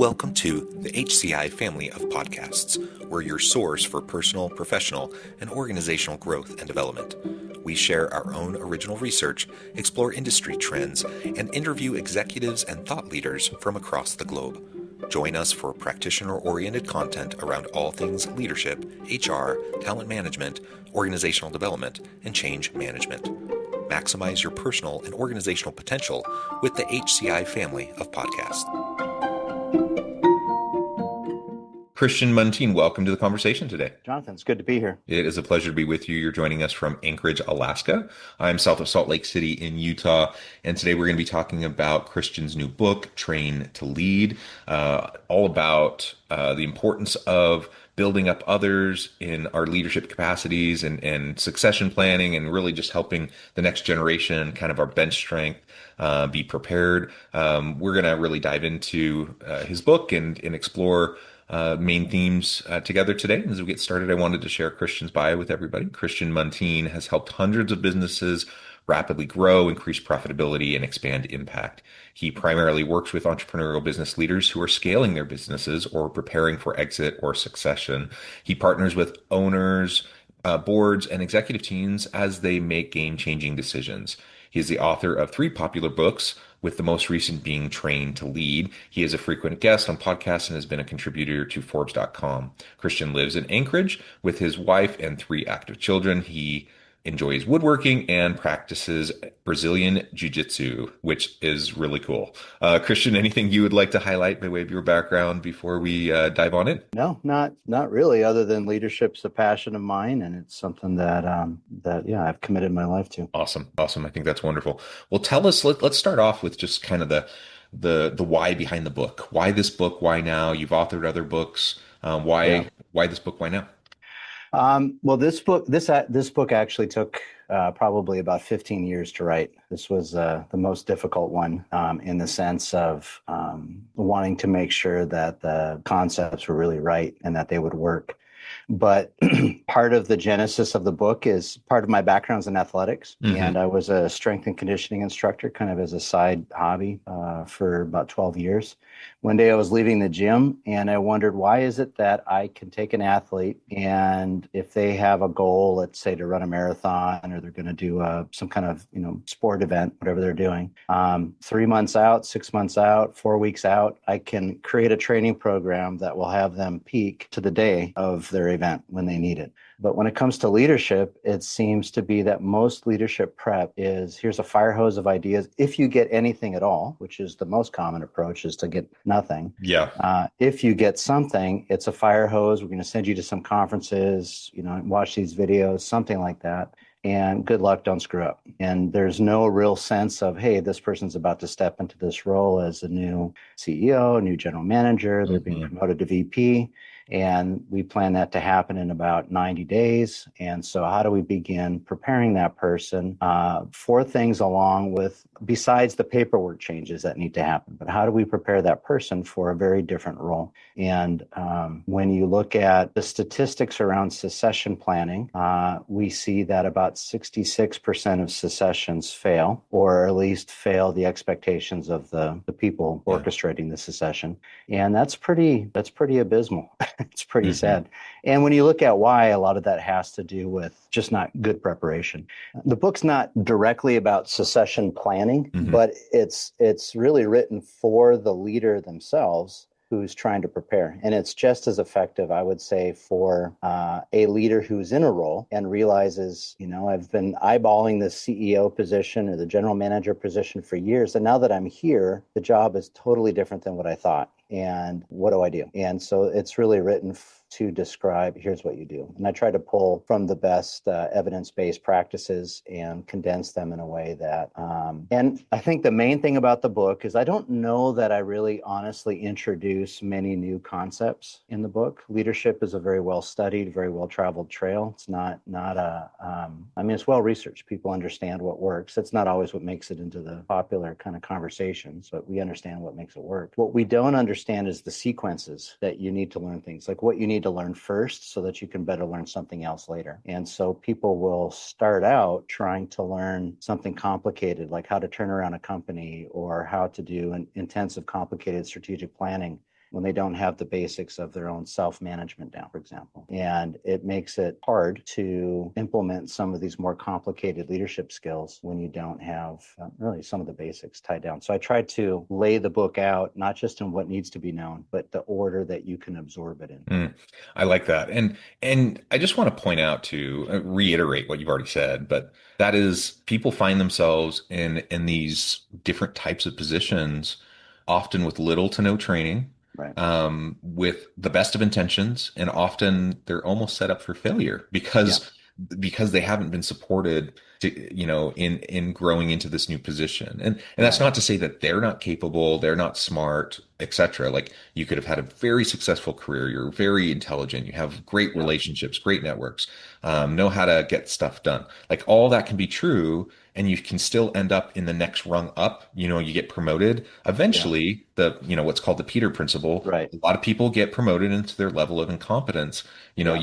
Welcome to the HCI family of podcasts. We're your source for personal, professional, and organizational growth and development. We share our own original research, explore industry trends, and interview executives and thought leaders from across the globe. Join us for practitioner-oriented content around all things leadership, HR, talent management, organizational development, and change management. Maximize your personal and organizational potential with the HCI family of podcasts. Christian Muntean, welcome to the conversation today. Jonathan, it's good to be here. It is a pleasure to be with you. You're joining us from Anchorage, Alaska. I'm south of Salt Lake City in Utah. And today we're going to be talking about Christian's new book, Train to Lead, all about the importance of building up others in our leadership capacities and succession planning, and really just helping the next generation, kind of our bench strength, be prepared. We're going to really dive into his book and explore main themes together today. And as we get started, I wanted to share Christian's bio with everybody. Christian Muntean has helped hundreds of businesses rapidly grow, increase profitability, and expand impact. He primarily works with entrepreneurial business leaders who are scaling their businesses or preparing for exit or succession. He partners with owners, boards, and executive teams as they make game-changing decisions. He is the author of 3 popular books, with the most recent being Train to Lead. He is a frequent guest on podcasts and has been a contributor to Forbes.com. Christian lives in Anchorage with his wife and 3 active children. He enjoys woodworking and practices Brazilian Jiu-Jitsu, which is really cool. Christian, anything you would like to highlight by way of your background before we dive on in? No, not really, other than leadership's a passion of mine, and it's something that I've committed my life to. Awesome. I think that's wonderful. Well, tell us, let's start off with just kind of the why behind the book. Why this book? Why now? You've authored other books. Why this book? Why now? Well, this book actually took probably about 15 years to write. This was the most difficult one in the sense of wanting to make sure that the concepts were really right and that they would work. But part of the genesis of the book is part of my background's in athletics. Mm-hmm. And I was a strength and conditioning instructor kind of as a side hobby for about 12 years. One day I was leaving the gym and I wondered, why is it that I can take an athlete and if they have a goal, let's say to run a marathon or they're going to do some kind of sport event, whatever they're doing, 3 months out, 6 months out, 4 weeks out, I can create a training program that will have them peak to the day of their event when they need it. But when it comes to leadership, it seems to be that most leadership prep is, here's a fire hose of ideas. If you get anything at all, which is the most common approach, is to get nothing. Yeah. If you get something, it's a fire hose. We're going to send you to some conferences, watch these videos, something like that. And good luck, don't screw up. And there's no real sense of, hey, this person's about to step into this role as a new CEO, a new general manager. They're being promoted to VP. And we plan that to happen in about 90 days. And so how do we begin preparing that person for things along with, besides the paperwork changes that need to happen, but how do we prepare that person for a very different role? And when you look at the statistics around succession planning, we see that about 66% of successions fail, or at least fail the expectations of the people orchestrating the succession. And that's pretty abysmal. It's pretty sad. And when you look at why, a lot of that has to do with just not good preparation. The book's not directly about succession planning, but it's really written for the leader themselves who's trying to prepare. And it's just as effective, I would say, for a leader who's in a role and realizes, I've been eyeballing the CEO position or the general manager position for years. And now that I'm here, the job is totally different than what I thought. And what do I do? And so it's really written to describe, here's what you do. And I try to pull from the best evidence-based practices and condense them in a way that, and I think the main thing about the book is I don't know that I really honestly introduce many new concepts in the book. Leadership is a very well-studied, very well-traveled trail. It's not it's well-researched. People understand what works. That's not always what makes it into the popular kind of conversations, but we understand what makes it work. What we don't understand is the sequences that you need to learn things, like what you need to learn first so that you can better learn something else later. And so people will start out trying to learn something complicated, like how to turn around a company or how to do an intensive, complicated strategic planning. when they don't have the basics of their own self-management down, for example. And it makes it hard to implement some of these more complicated leadership skills when you don't have really some of the basics tied down. So I tried to lay the book out, not just in what needs to be known, but the order that you can absorb it in. Mm, I like that. And I just want to point out to reiterate what you've already said, but that is people find themselves in these different types of positions, often with little to no training, Right. with the best of intentions, and often they're almost set up for failure Yeah. because they haven't been supported to, in growing into this new position. And that's Right. not to say that they're not capable, they're not smart, etc. Like you could have had a very successful career, you're very intelligent, you have great Yeah. relationships, great networks, know how to get stuff done. Like all that can be true, and you can still end up in the next rung up. You get promoted. Yeah. Eventually, what's called the Peter principle. Right. A lot of people get promoted into their level of incompetence. Yeah.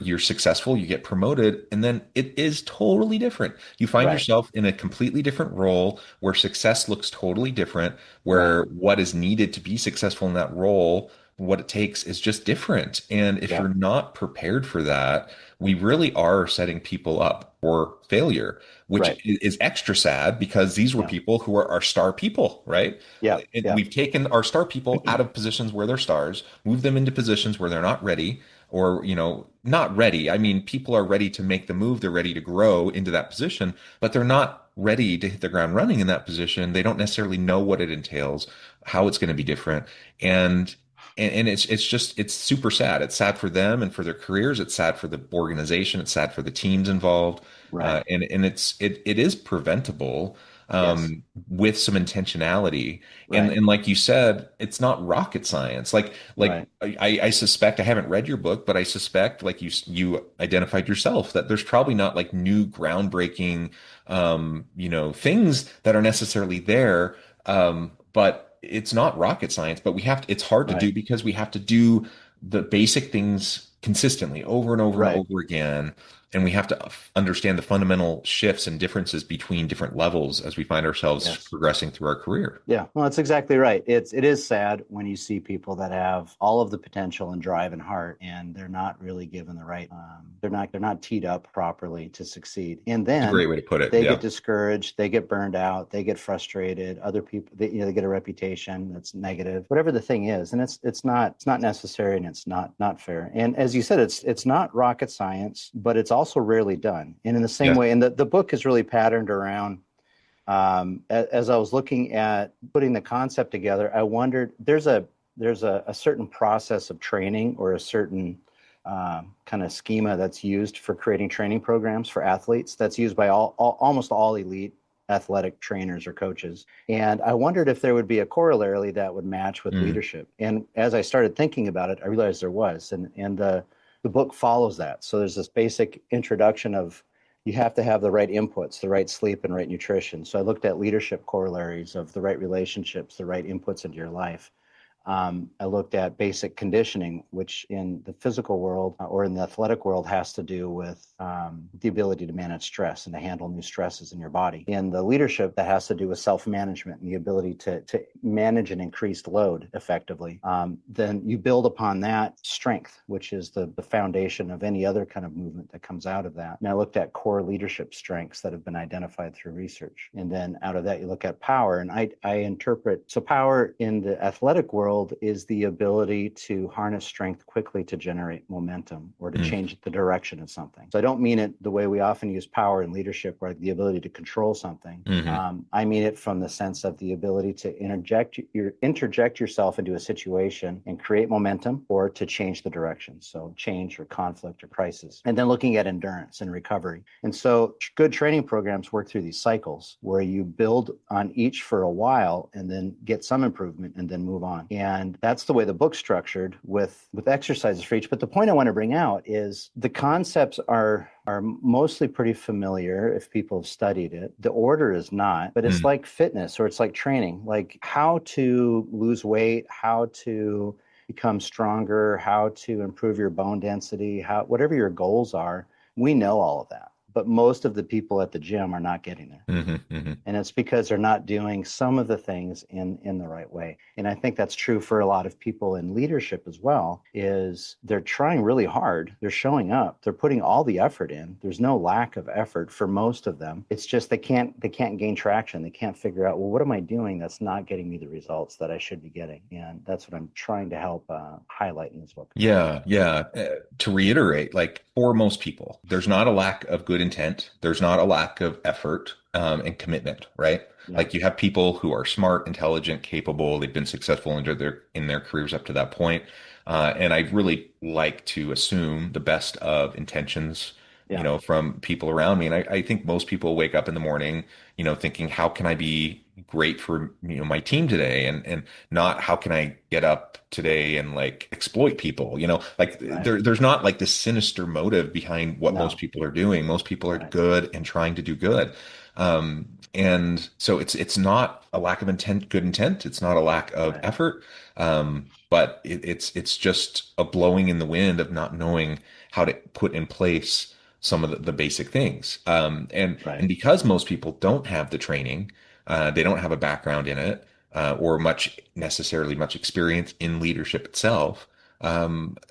You're successful, you get promoted, and then it is totally different. You find Right. yourself in a completely different role where success looks totally different, Right. where what is needed to be successful in that role, what it takes is just different. And if Yeah. you're not prepared for that, we really are setting people up for failure, which Right. is extra sad because these were Yeah. people who are our star people, right? Yeah. And Yeah. we've taken our star people out of positions where they're stars, moved them into positions where they're not ready, or, not ready. I mean, people are ready to make the move, they're ready to grow into that position, but they're not ready to hit the ground running in that position. They don't necessarily know what it entails, how it's going to be different. And and it's super sad. It's sad for them and for their careers. It's sad for the organization. It's sad for the teams involved. Right. And it is preventable, Yes. with some intentionality. And Right. like you said, it's not rocket science. Like Right. I suspect, I haven't read your book, but I suspect, like you identified yourself, that there's probably not like new groundbreaking, things that are necessarily there. But it's not rocket science, but it's hard to do Right. because we have to do the basic things consistently over and over and Right. over again. And we have to understand the fundamental shifts and differences between different levels as we find ourselves Yes. progressing through our career. Yeah, well, that's exactly right. It is sad when you see people that have all of the potential and drive and heart, and they're not really given the right. They're not teed up properly to succeed, and It's a then great way to put it. they get Yeah. discouraged, they get burned out, they get frustrated. Other people, they get a reputation that's negative, whatever the thing is, and it's not necessary, and it's not fair. And as you said, it's not rocket science, but it's also rarely done. And in the same Yeah. way, and the book is really patterned around as I was looking at putting the concept together, I wondered there's a certain process of training or a certain kind of schema that's used for creating training programs for athletes that's used by almost all elite athletic trainers or coaches. And I wondered if there would be a corollary that would match with Mm, leadership. And as I started thinking about it, I realized there was. And the book follows that. So there's this basic introduction of you have to have the right inputs, the right sleep, and right nutrition. So I looked at leadership corollaries of the right relationships, the right inputs into your life. I looked at basic conditioning, which in the physical world or in the athletic world has to do with the ability to manage stress and to handle new stresses in your body. In the leadership, that has to do with self-management and the ability to manage an increased load effectively. Then you build upon that strength, which is the foundation of any other kind of movement that comes out of that. And I looked at core leadership strengths that have been identified through research. And then out of that, you look at power. And I interpret, so power in the athletic world is the ability to harness strength quickly to generate momentum or to mm, change the direction of something. So I don't mean it the way we often use power in leadership, where the ability to control something. mhm, I mean it from the sense of the ability to interject yourself into a situation and create momentum or to change the direction. So change or conflict or crisis. And then looking at endurance and recovery. And so good training programs work through these cycles where you build on each for a while and then get some improvement and then move on. And that's the way the book's structured with exercises for each. But the point I want to bring out is the concepts are mostly pretty familiar if people have studied it. The order is not, but it's mm, like fitness or it's like training, like how to lose weight, how to become stronger, how to improve your bone density, whatever your goals are. We know all of that. but most of the people at the gym are not getting there. Hmm. Hmm. And it's because they're not doing some of the things in the right way. And I think that's true for a lot of people in leadership as well, is they're trying really hard. They're showing up. They're putting all the effort in. There's no lack of effort for most of them. It's just they can't gain traction. They can't figure out, well, what am I doing that's not getting me the results that I should be getting? And that's what I'm trying to help highlight in this book. Yeah, yeah. To reiterate, like for most people, there's not a lack of good intent. There's not a lack of effort, and commitment, right? Yeah, Like you have people who are smart, intelligent, capable. They've been successful in their careers up to that point. And I really like to assume the best of intentions, yeah, from people around me. And I think most people wake up in the morning, thinking, how can I be great for, my team today? And not how can I get up today and like exploit people, like right. there's not like this sinister motive behind what most No, people are doing. Most people are right, good and trying to do good. And so it's not a lack of good intent. It's not a lack of right, effort. But it's just a blowing in the wind of not knowing how to put in place some of the basic things. And right, because most people don't have the training, they don't have a background in it, or much experience in leadership itself.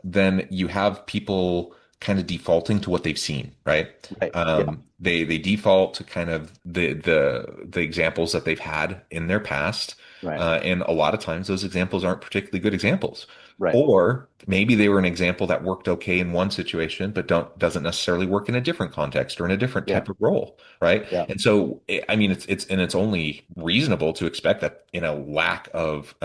Then you have people kind of defaulting to what they've seen, right? right. Yeah, They default to kind of the examples that they've had in their past, right, and a lot of times those examples aren't particularly good examples. right. Or maybe they were an example that worked okay in one situation, but doesn't necessarily work in a different context or in a different Yeah, type of role, right? yeah, And so, I mean, it's only reasonable to expect that in a lack of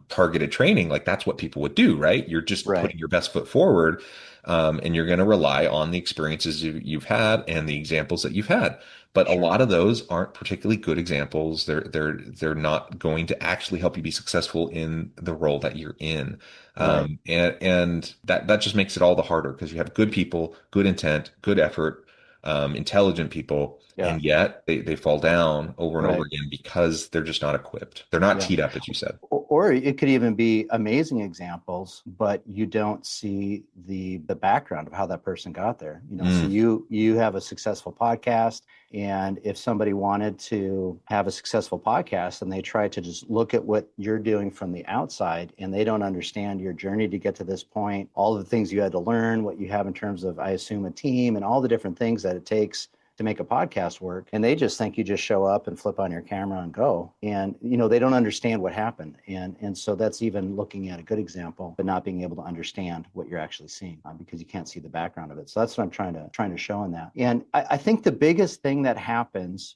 targeted training, like that's what people would do, right? You're just right. putting your best foot forward, and you're going to rely on the experiences you've had and the examples that you've had. But a Sure. lot of those aren't particularly good examples. They're not going to actually help you be successful in the role that you're in. Right. And that just makes it all the harder because you have good people, good intent, good effort, intelligent people, Yeah. and yet they fall down over and over Right. again because they're just not equipped. They're not Yeah. teed up, as you said. Or it could even be amazing examples, but you don't see the background of how that person got there. So Mm, you have a successful podcast, and if somebody wanted to have a successful podcast and they try to just look at what you're doing from the outside and they don't understand your journey to get to this point, all of the things you had to learn, what you have in terms of, I assume, a team and all the different things that it takes to make a podcast work, and they just think you just show up and flip on your camera and go, and they don't understand what happened, and so that's even looking at a good example but not being able to understand what you're actually seeing, because you can't see the background of it. So that's what I'm trying to show in that. And I think the biggest thing that happens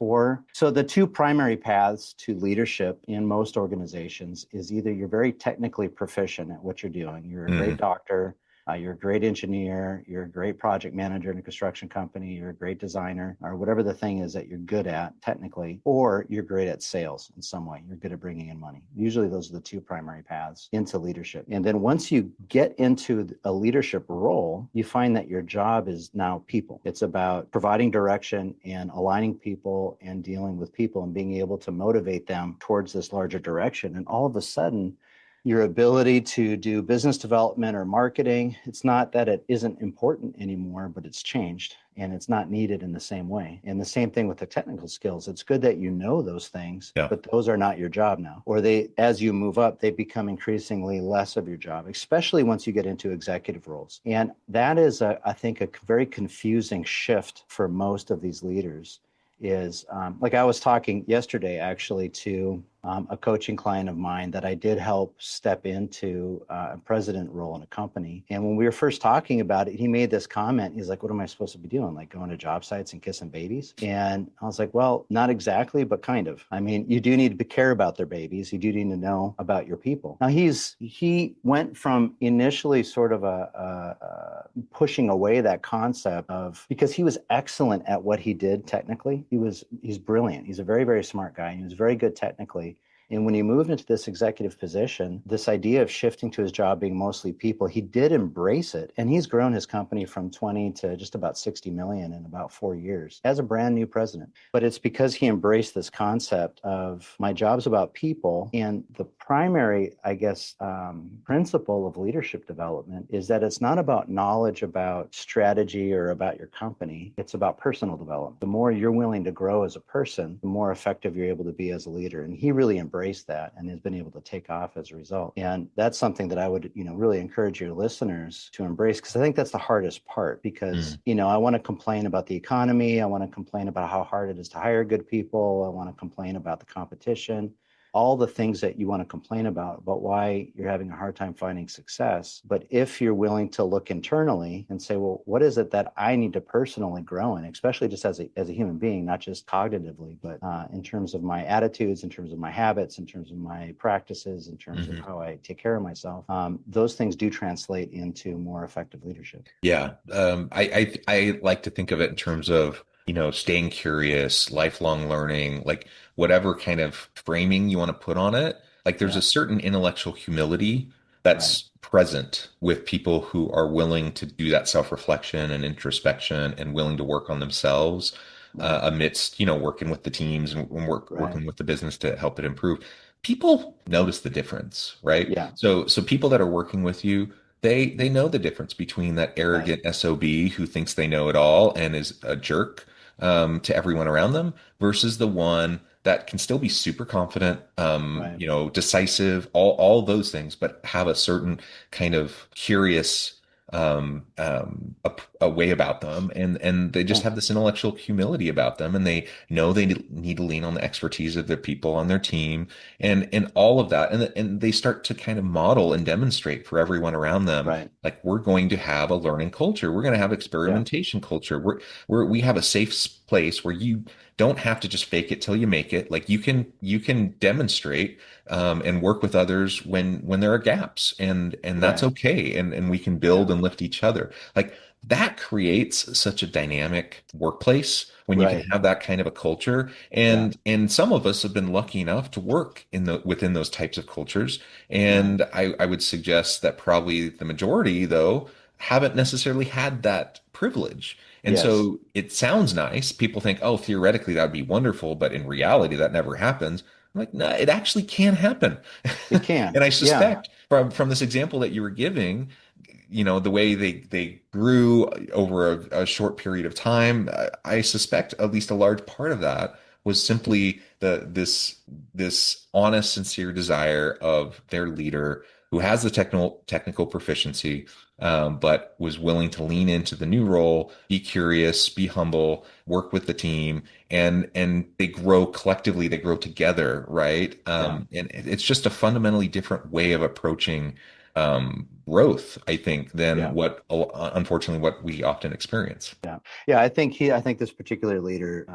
so the two primary paths to leadership in most organizations is either you're very technically proficient at what you're doing, you're a great mm, doctor, you're a great engineer, you're a great project manager in a construction company, you're a great designer, or whatever the thing is that you're good at technically, or you're great at sales in some way. You're good at bringing in money. Usually those are the two primary paths into leadership. And then once you get into a leadership role, you find that your job is now people. It's about providing direction and aligning people and dealing with people and being able to motivate them towards this larger direction. And all of a sudden, your ability to do business development or marketing, it's not that it isn't important anymore, but it's changed and it's not needed in the same way. And the same thing with the technical skills. It's good that you know those things, yeah. but those are not your job now. Or as you move up, they become increasingly less of your job, especially once you get into executive roles. And that is, I think, a very confusing shift for most of these leaders. Is like I was talking yesterday actually to a coaching client of mine that I did help step into a president role in a company. And when we were first talking about it, he made this comment. He's like, what am I supposed to be doing? Like going to job sites and kissing babies? And I was like, well, not exactly, but kind of. I mean, you do need to care about their babies. You do need to know about your people. Now, he went from initially sort of pushing away that concept of, because he was excellent at what he did technically. He's brilliant. He's a very, very smart guy. And he was very good technically. And when he moved into this executive position, this idea of shifting to his job being mostly people, he did embrace it. And he's grown his company from 20 to just about 60 million in about 4 years as a brand new president. But it's because he embraced this concept of my job's about people. And the primary, I guess, principle of leadership development is that it's not about knowledge about strategy or about your company. It's about personal development. The more you're willing to grow as a person, the more effective you're able to be as a leader. And he really embraced that and has been able to take off as a result. And that's something that I would, really encourage your listeners to embrace, because I think that's the hardest part. Because, I want to complain about the economy. I want to complain about how hard it is to hire good people. I want to complain about the competition, all the things that you want to complain about why you're having a hard time finding success. But if you're willing to look internally and say, well, what is it that I need to personally grow in, especially just as a human being, not just cognitively, but in terms of my attitudes, in terms of my habits, in terms of my practices, in terms of how I take care of myself, those things do translate into more effective leadership. Yeah. I like to think of it in terms of, staying curious, lifelong learning, like whatever kind of framing you want to put on it. Like there's a Yeah, certain intellectual humility right, that's present with people who are willing to do that self-reflection and introspection and willing to work on themselves right, amidst, working with the teams and right. working with the business to help it improve. People notice the difference, right? Yeah, So people that are working with you, they know the difference between that right, arrogant SOB who thinks they know it all and is a jerk to everyone around them versus the one that can still be super confident, right. decisive, all those things, but have a certain kind of curious a way about them, and they just Yeah, have this intellectual humility about them, and they know they need to lean on the expertise of the people on their team, and all of that, and they start to kind of model and demonstrate for everyone around them, right. like we're going to have a learning culture, we're going to have Yeah, experimentation culture, we have a safe place where you don't have to just fake it till you make it. Like you can demonstrate and work with others when there are gaps, and that's right. okay. And we can Yeah, build and lift each other. Like that creates such a dynamic workplace when you can right. have that kind of a culture. Yeah, And some of us have been lucky enough to work within those types of cultures. right. And I would suggest that probably the majority, though, haven't necessarily had that privilege. And Yes, so it sounds nice. People think, oh, theoretically, that would be wonderful. But in reality, that never happens. I'm like, no, it actually can happen. it can. And I Yeah, suspect from this example that you were giving, the way they grew over a short period of time, I suspect at least a large part of that was simply this honest, sincere desire of their leader who has the technical proficiency, but was willing to lean into the new role, be curious, be humble, work with the team, and they grow collectively, they grow together, right? yeah. And it's just a fundamentally different way of approaching growth, I think, than Yeah. what unfortunately what we often experience. Yeah, yeah. I think this particular leader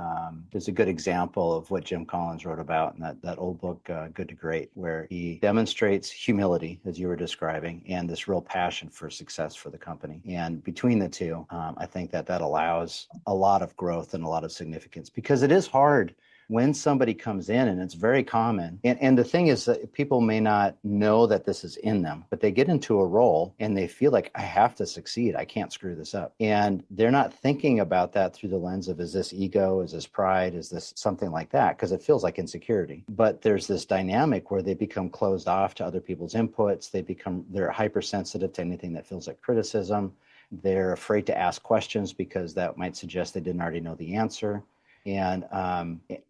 is a good example of what Jim Collins wrote about in that old book, Good to Great, where he demonstrates humility, as you were describing, and this real passion for success for the company. And between the two, I think that allows a lot of growth and a lot of significance, because it is hard when somebody comes in, and it's very common. And the thing is that people may not know that this is in them, but they get into a role and they feel like, I have to succeed. I can't screw this up. And they're not thinking about that through the lens of, is this ego? Is this pride? Is this something like that? Because it feels like insecurity. But there's this dynamic where they become closed off to other people's inputs. They're hypersensitive to anything that feels like criticism. They're afraid to ask questions because that might suggest they didn't already know the answer. And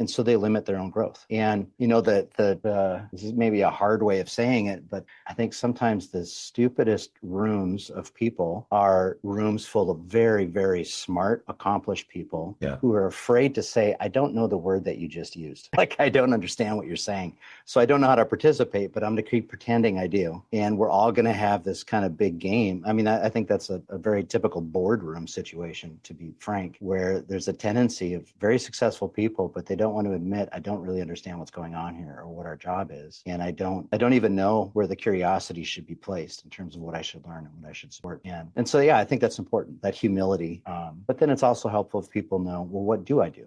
so they limit their own growth. And that this is maybe a hard way of saying it, but I think sometimes the stupidest rooms of people are rooms full of very, very smart, accomplished people Yeah. who are afraid to say, I don't know the word that you just used. Like, I don't understand what you're saying. So I don't know how to participate, but I'm going to keep pretending I do. And we're all going to have this kind of big game. I mean, I think that's a very typical boardroom situation, to be frank, where there's a tendency of very successful people, but they don't want to admit, I don't really understand what's going on here or what our job is. And I don't even know where the curiosity should be placed in terms of what I should learn and what I should support. And so, yeah, I think that's important, that humility. But then it's also helpful if people know, well, what do I do?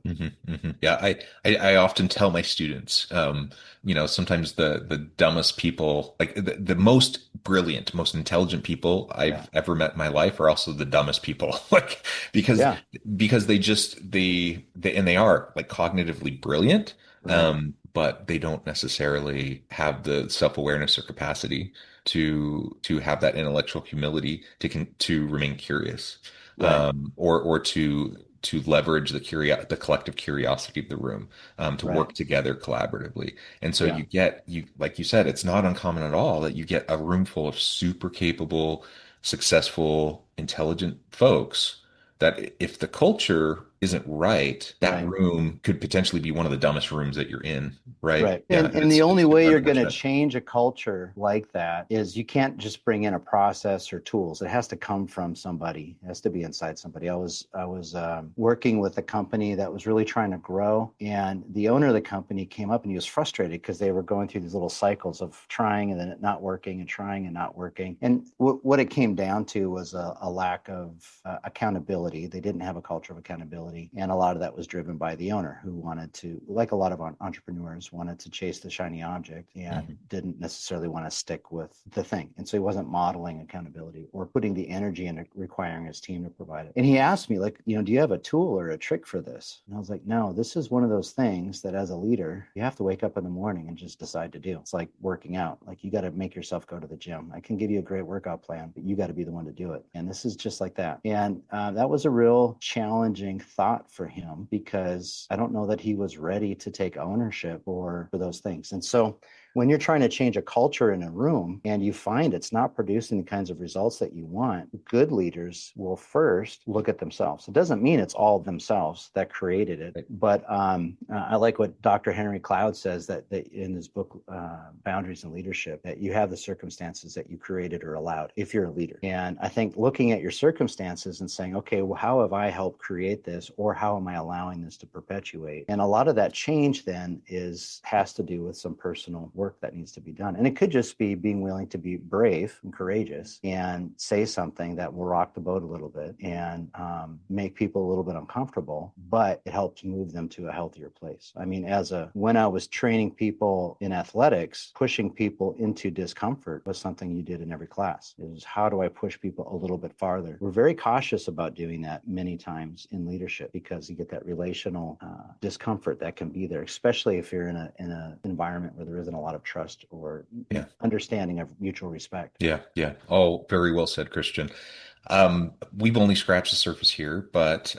Yeah, I often tell my students, sometimes the dumbest people, like the most brilliant, most intelligent people I've ever met in my life are also the dumbest people. Like because Yeah. because they are like cognitively brilliant, Right. but they don't necessarily have the self-awareness or capacity to have that intellectual humility to remain curious, Right. or to leverage the collective curiosity of the room, to Right. work together collaboratively. And so Yeah. you like you said, it's not uncommon at all that you get a room full of super capable, successful, intelligent folks that if the culture isn't right, that Right. room could potentially be one of the dumbest rooms that you're in, right? Right. Yeah, and And the only it's way you're going to unfortunate. change a culture like that is you can't just bring in a process or tools. It has to come from somebody. It has to be inside somebody. I was working with a company that was really trying to grow, and the owner of the company came up and he was frustrated because they were going through these little cycles of trying and then it not working and trying and not working. And what it came down to was a lack of accountability. They didn't have a culture of accountability, and a lot of that was driven by the owner who wanted to, like a lot of entrepreneurs, wanted to chase the shiny object and Mhm. didn't necessarily want to stick with the thing. And so he wasn't modeling accountability or putting the energy into requiring his team to provide it. And he asked me, like, do you have a tool or a trick for this? And I was like, no, this is one of those things that as a leader, you have to wake up in the morning and just decide to do. It's like working out. Like you got to make yourself go to the gym. I can give you a great workout plan, but you got to be the one to do it. And this is just like that. And that was a real challenging thought for him because I don't know that he was ready to take ownership for those things. And so when you're trying to change a culture in a room and you find it's not producing the kinds of results that you want, good leaders will first look at themselves. It doesn't mean it's all themselves that created it, Right. but I like what Dr. Henry Cloud says that in his book, Boundaries in Leadership, that you have the circumstances that you created or allowed if you're a leader. And I think looking at your circumstances and saying, okay, well, how have I helped create this, or how am I allowing this to perpetuate? And a lot of that change then has to do with some personal work that needs to be done. And it could just be being willing to be brave and courageous and say something that will rock the boat a little bit and make people a little bit uncomfortable, but it helps move them to a healthier place. I mean, when I was training people in athletics, pushing people into discomfort was something you did in every class. It was, how do I push people a little bit farther? We're very cautious about doing that many times in leadership because you get that relational discomfort that can be there, especially if you're in an environment where there isn't a lot of trust or Yeah. understanding of mutual respect. Yeah, yeah. All very well said, Christian. We've only scratched the surface here, but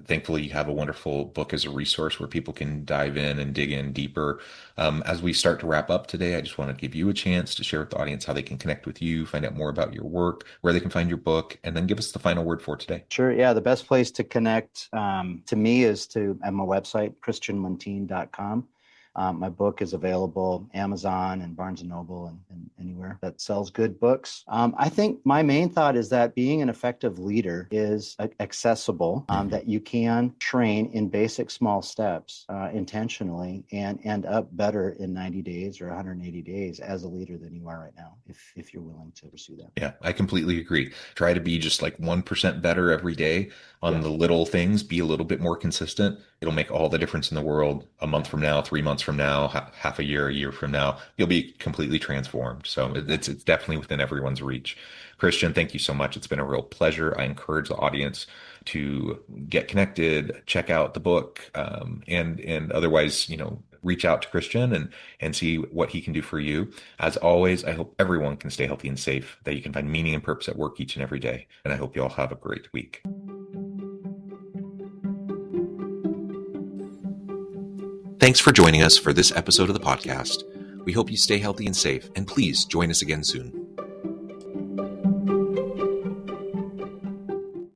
thankfully you have a wonderful book as a resource where people can dive in and dig in deeper. As we start to wrap up today, I just want to give you a chance to share with the audience how they can connect with you, find out more about your work, where they can find your book, and then give us the final word for today. Sure. Yeah. The best place to connect to me is at my website, christianmuntean.com. My book is available Amazon and Barnes and Noble and anywhere that sells good books. I think my main thought is that being an effective leader is accessible, Mhm. that you can train in basic small steps intentionally and end up better in 90 days or 180 days as a leader than you are right now, if you're willing to pursue that. Yeah, I completely agree. Try to be just like 1% better every day on Yeah. the little things, be a little bit more consistent. It'll make all the difference in the world. A month Yeah. from now, 3 months from now, half a year from now, you'll be completely transformed. So Yeah. it's definitely within everyone's reach. Christian, thank you so much. It's been a real pleasure. I encourage the audience to get connected, check out the book, and otherwise, reach out to Christian and see what he can do for you. As always, I hope everyone can stay healthy and safe, that you can find meaning and purpose at work each and every day. And I hope you all have a great week. Thanks for joining us for this episode of the podcast. We hope you stay healthy and safe, and please join us again soon.